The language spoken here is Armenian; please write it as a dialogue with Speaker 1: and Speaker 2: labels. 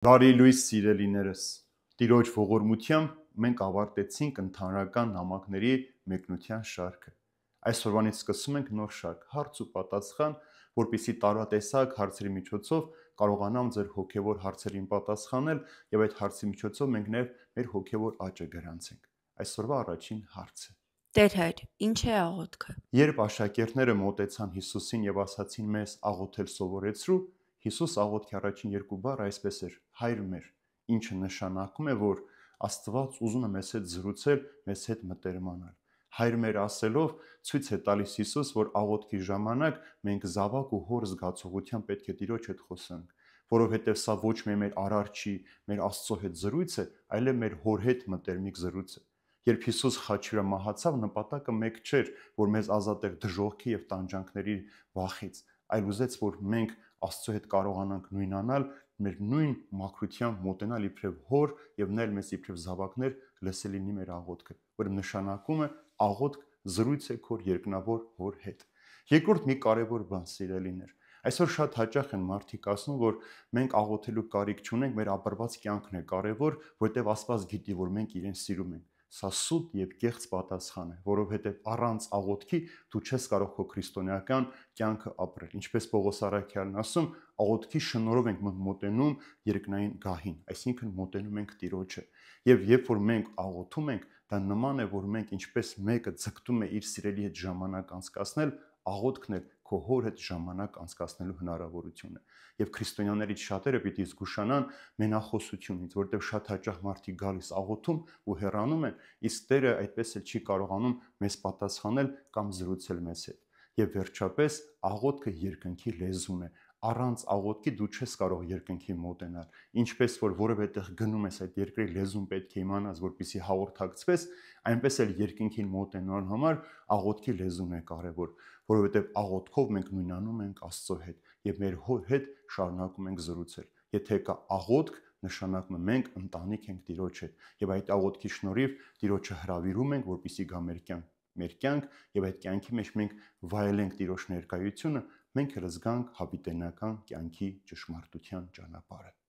Speaker 1: Բարի լույս սիրելիներս, Տիրոջ ողորմությամբ մենք ավարտեցինք ընդհանրական նամակների մեկնության շարքը։ Այսօրվանից սկսում ենք նոր շարք, հարց ու պատասխան, որպեսզի տարատեսակ հարցերի միջոցով կարողանամ ձեր հոգևոր հարցերին պատասխանել եւ այդ հարցի միջոցով մենք նաեւ մեր հոգևոր աճը գրանցենք։ Այսօրվա առաջին հարցը.
Speaker 2: Տեր հայր, ինչ է աղոթքը։
Speaker 1: Երբ աշակերտները մոտեցան Հիսուսին եւ ասացին մեզ աղոթել սովորեցրու, Հիսուս աղոթքի առաջին երկու բառը այսպես էր. Հայր մեր, ինչը նշանակում է, որ Աստված ուզում է մեզ հետ զրուցել, մեզ հետ մտերմանալ։ Հայր մեր ասելով ցույց է տալիս Հիսուս, որ աղոթքի ժամանակ մենք զավակ ու հոր զգացողությամբ պետք է Տիրոջ հետ խոսանք, որովհետև սա ոչ միայն մեր արարչի, մեր Աստծո հետ զրույց է, այլև մեր հոր հետ մտերմիկ զրույց է։ Երբ Հիսուս խաչի վրա մահացավ, նպատակը մեկ չէր, որ մեզ ազատեր դժոխքի եւ տանջանքների վախից, այլ ուզեց, որ մենք Աստծո հետ կարողանանք նույնանալ, մեր նույն մաքրությամբ մոտենալ իբրև հոր եւ նա մեզ իբրև զավակներ լսել լինի մեր աղոթքը, որը նշանակում է աղոթք զրույց է քո երկնավոր հոր հետ։ Երկրորդ մի կարևոր բան, սիրելիներ, այսօր շատ հաճախ են մարդիկ ասում, որ մենք աղոթելու կարիք չունենք, մեր ապրված կյանքն է կարևոր, որտեղ Աստված գիտի, որ մենք իրեն սիրում ենք։ Սա սուտ եւ կեղծ պատասխան է, որովհետեւ առանց աղոթքի դու չես կարող քո քրիստոնեական կյանքը ապրել։ Ինչպես Պողոս առաքյալն ասում, աղոթքի շնորհով ենք մոտենում երկնային գահին, այսինքն մոտենում ենք Տիրոջը։ Եվ երբ որ մենք աղոթում ենք, դա նման է, որ մենք ինչպես մեկը ձգտում է իր սիրելի հետ ժամանակ անցկасնել, աղոթքն է քո հոր հետ ժամանակ անցկасնելու հնարավորությունը։ Եվ քրիստոնյաներից շատերը պիտի զգուշանան մենախոսությունից, որտեղ շատ հաճախ մարդիկ գալիս աղոթում ու հեռանում են, իսկ Տերը այդպես էլ չի կարողանում մեզ պատասխանել կամ զրուցել մեզ հետ։ Եվ վերջապես աղոթքը երկնքի լեզուն է։ Առանց աղոթքի դու չես կարող երկնքի մոտենալ։ Ինչպես որ որևէ տեղ գնում ես, այդ երկրի լեզուն պետք է իմանաս, որպեսզի հաղորդակցվես, այնպես էլ երկնքին մոտենալու համար աղոթքի լեզուն է կարևոր, որովհետև աղոթքով մենք նույնանում ենք Աստծո հետ եւ մեր հոր հետ շարունակում ենք զրուցել։ Եթե կա աղոթք, նշանակում է մենք ընտանիք ենք Տիրոջ հետ եւ այդ աղոթքի շնորհիվ Տիրոջը հրավիրում ենք, որպեսզի գա մեր կյանք եւ այդ կյանքի մեջ մենք վայելենք Տիրոջ ներկայությունը, մենք էլ զգանք հավիտենական կյանքի ճշմարտության ճանապարհը։